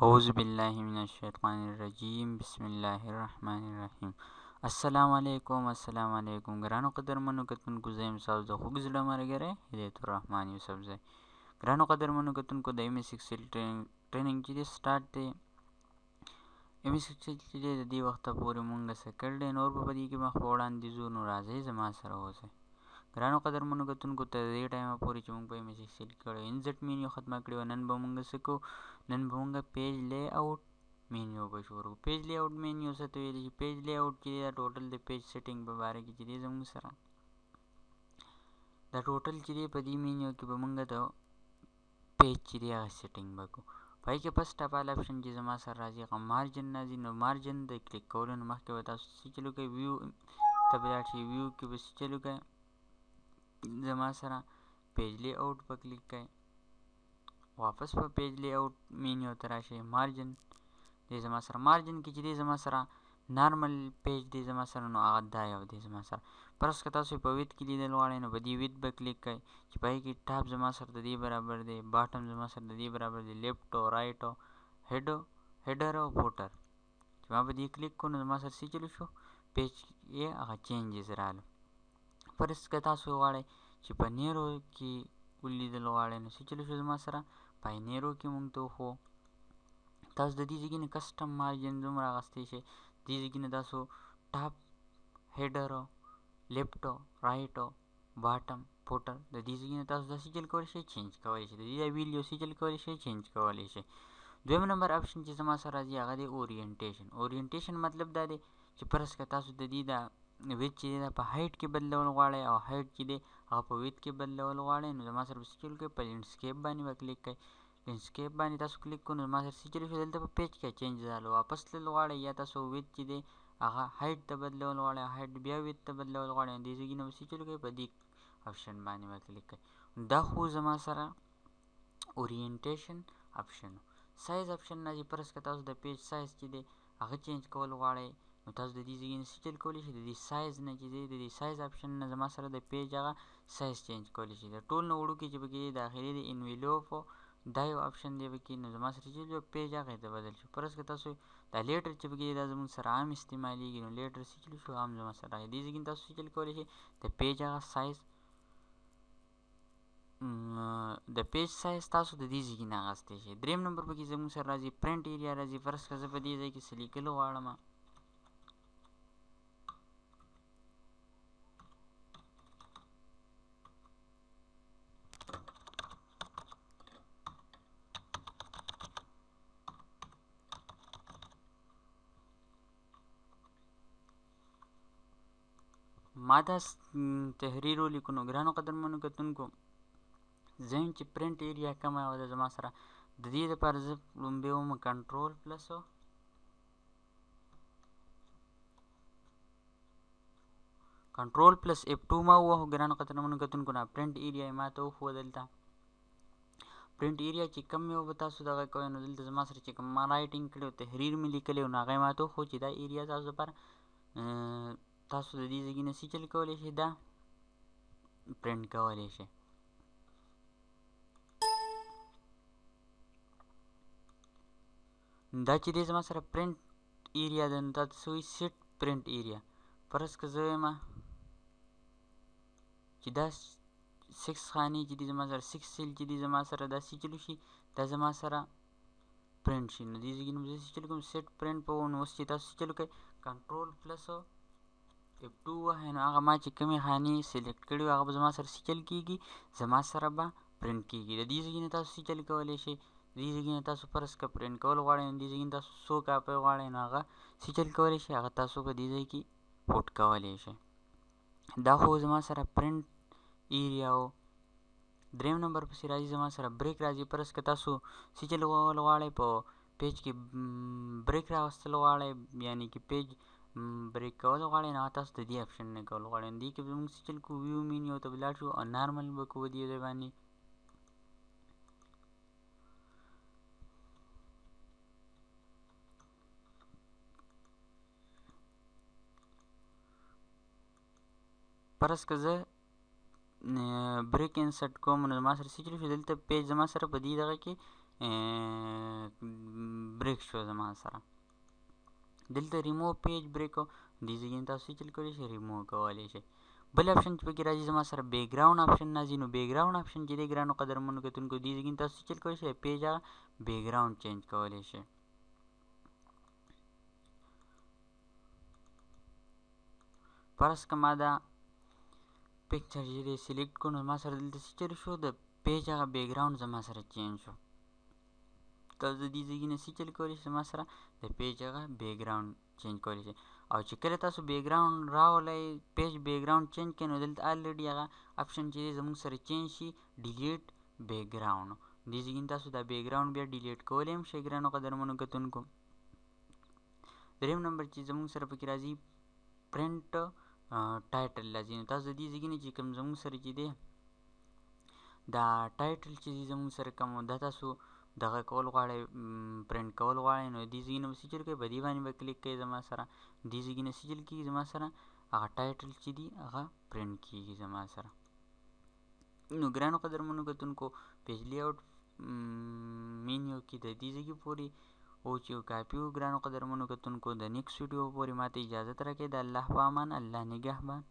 أعوذ بالله من الشیطان الرجیم بسم الله الرحمن الرحیم. السلام علیکم ګرانو قدرمنو کتونکو، زه یم ستاسو د خوږ زړه ملګری هدایت الرحمن یوسفزی. ګرانو قدرمنو کتونکو، د ایم ایس ایکسل ټریننګ چې دی سټارټ دی. ایم ایس ایکسل چې دی د دې وخته پورې مونږ څه کړی دی، نور به په دې کې مخ په وړاندې ځو، نو راځئ زما سره اوسئ. ګرانو قدرمنو کتونکو، تر دې ټایمه پورې چې مونږ په ایم ایس ایکسل کې کړی انزټ مینیو ختمه کړې وه. نن به مونږ څه کوو؟ نن به مونږ پیج لی اوټ مینیو به شروع کړو. پیج لی اوټ مینیو څه ته ویلی شي؟ پیج لی اوټ چې دی دا ټوټل د پیج سیټینګ په باره کې چې دی زمونږ سره دا ټوټل چې دی په دې مینیو کې به مونږ د پیج چې دی هغه سیټینګ به کوو. پای کې فسټ اف آل اپشن چې زما سره راځي هغه مارجن راځي. نو مارجن د کلیک کولو نه مخکې به تاسو څه چلو کوئ؟ ویو ته به لاړ شئ. ویو کې به څه چلو کوئ؟ زما سره پیج لی اوټ په کلیک کوئ. واپس په پیج لی اوټ مینیو ته راشئ. مارجن دی زما سره مارجن کې چې دی زما سره نارمل پیج دی زما سره، نو هغه دا یو دی زما سره. فرض که تاسو په ویت کې لیدل غواړئ، نو په دې ویت به کلیک کوئ چې پای کې ټاپ زما سره د دې برابر دی، باټم زما سره د دې برابر دی، لیفټ او رایټ او هیډر او فوټر چې ما په دې کلیک کړو نو زما سره څه چلو شو؟ پیج یې هغه چینجز راغله. فرض که تاسو غواړئ چې په نیرو کې ولیدل غواړئ، نو څه چلو شو زما سره؟ په نیرو کې مونږ ته وښو. تاسو د دې ځای نه کسټم مارجن دومره اخیستی شئ. دې ځای نه تاسو ټاپ، هیډر، لیفټ، رایټ، باټم، فوټر د دې ځای نه تاسو دا څه چل کولی شئ؟ چینج کولی شئ. د دې ویلیو څه چل کولی شئ؟ چینج کولی شئ. دویم نمبر اپشن چې زما سره راځي هغه دی اورینټیشن. اورینټیشن مطلب دا دی چې فرض که تاسو د دې دا ویت چې دی دا په هایټ کې بدلول غواړئ او هایټ چې دی هغه په ویت کې بدلول غواړئ، نو زما سره به څه چل کوئ؟ په لینډسکیپ باندې به کلیک کوئ. لینډسکیپ باندې تاسو کلیک کړو نو زما سره څه چلو شو؟ دلته په پیج کې چینج راغله. واپس تلل غواړئ یا تاسو ویت چې دی هغه هایټ ته بدلول غواړئ، هایټ بیا ویت ته بدلول غواړئ، دې ځای نه به څه چلو کوئ؟ په دې اپشن باندې به کلیک کوئ. دا خو زما سره اورینټیشن اپشن. سایز اپشن راځي. فرض که تاسو د پیج سایز چې دی هغه چینج کول غواړئ، نو تاسو د دې ځای نه څه چل کولی شئ؟ د دې سایز نه چې دی د دې سایز اپشن نه زما سره د پیج هغه سایز چینج کولی شئ. د ټول نه وړوکي چې پکې دی داخلي دی انویلوپ دا یو اپشن دی پکې، نو زما سره چې پیج هغې ته بدل شو. فرض که تاسو دا لیټر چې پکې دی دا زموږ سره عام استعمالیږي، نو لیټر څه چلو شو؟ عام زما سره راغی. دې ځای تاسو څه چل کولی شئ؟ د پیج هغه سایز د پیج سایز تاسو د دې ځای نه اخیستی شئ. دریم نمبر پکې زموږ سره راځي پرنټ ایریا راځي. فرض که زه په دې ځای کې څه لیکل غواړم، ما دا تحریر ولیکو. نو ګرانو قدرمنو کتونکو، زه یم چې پرنټ ایریا کمه ده زما سره. د دې لپاره زه لومبی وم کنټرول پلس F2 ما ووهو. ګرانو قدرمنو کتونکو، نه پرنټ ایریا ما ته وښوه. دلته پرنټ ایریا چې کم یو به تاسو دغه کوئ، نو دلته زما سره چې کوم ما رایټینګ کړی او تحریر مې لیکلی و، نو هغه یې ما ته وښو چې دا ایریا تاسو لپاره تاسو د دې ځای نه څه چل کولی شئ؟ دا پرنټ کولی شئ. دا چې دی زما سره پرنټ ایریا ده، نو دا څه وایي؟ سیټ پرنټ ایریا. فرض که زه وایم چې دا 6 خانې چې دي زما سره 6 سیل چې دي زما سره دا څه چلو شي؟ دا زما سره پرنټ شي. نو دې ځای نه زه څه چلو کوم؟ سیټ پرنټ په نو اوس چې تاسو څه چلو کوئ؟ کنټرول پلس F2 ووهئ، نو هغه ما چې کومې خانې سلیکټ کړي وي هغه به زما سره څه چل کېږي؟ زما سره به پرنټ کېږي. د دې ځای نه تاسو څه چل کولی شئ؟ د دې ځای نه تاسو فرض که پرنټ کول غواړئ، نو دې ځای نه تاسو څو کاپۍ غواړئ، نو هغه څه چل کولی شئ؟ هغه تاسو په دې ځای کې پوټ کولی شئ. دا خو زما سره پرنټ ایریا و. دریم نمبر پسې راځي زما سره بریک راځي. فرض که تاسو څه چل کول غواړئ؟ په پیج کې بریک راوستل غواړئ، یعنې کې پیج بریک کول غواړئ، نو تاسو د دې اپشن نه کول غواړئ. دې کې به موږ څه چل کوو؟ ویو مینیو ته به لاړ شو او نارمل به کوو دې ځای باندې. فرض که زه بریک انسرټ کوم، نو زما سره څه چلو شو؟ دلته پیج زما سره په دې دغه کې بریک شو زما سره. دلته ریموو پیج بریک دې ځای کې تاسو چل کولی شئ ریموو کولی شئ. بل آپشن چې پکې راځي زما سره بیک ګراوند آپشن راځي. نو بیک ګراوند آپشن چې دی ګرانو قدرمنو کتونکو دې ځای کې تاسو چل کولی شئ پیج هغه بیک ګراوند چینج کولی شئ. فرض که ما دا پکچر چې دی سلیکټ کړو نو ما سره دلته څه چل شو د پیج هغه بیک ګراوند زما سره چینج شو. تاسو د دې ځای کې نه څه چل کولی شئ زما سره د پیج هغه بیک ګراوند چینج کولی شئ. او چې کله تاسو بیک ګراوند راولئ پیج بیک ګراوند چینج کړئ نو دلته الریډي هغه آپشن چې دی زموږ سره چینج شي ډیلیټ بیک ګراوند. دې ځای کې تاسو دا بیک ګراوند بیا ډیلیټ کولی هم شئ ګرانو قدرمنو کتونکو. دریم نمبر چې زموږ سره پکې راځي پرنټ ټایټل راځي. نو تاسو د دې ځای کې نه چې کوم زموږ سره چې دی دا ټایټل چې زموږ سره کوم دا تاسو دغه کول غواړئ پرنټ کول غواړئ نو دې ځای نه به څه چل کوئ په دې باندې به کلیک کوئ زما سره. دې ځای کې نه څه چل کېږي زما سره هغه ټایټل چې دي هغه پرنټ کېږي زما سره. نو ګرانو قدرمنو کتونکو پیج لیاوټ مینیو کې د دې ځای پورې او چې کاپي و ګرانو قدرمنو کتونکو د نیکسټ ویډیو پورې ماته اجازت راکړئ. د الله په امان، الله نگهبان.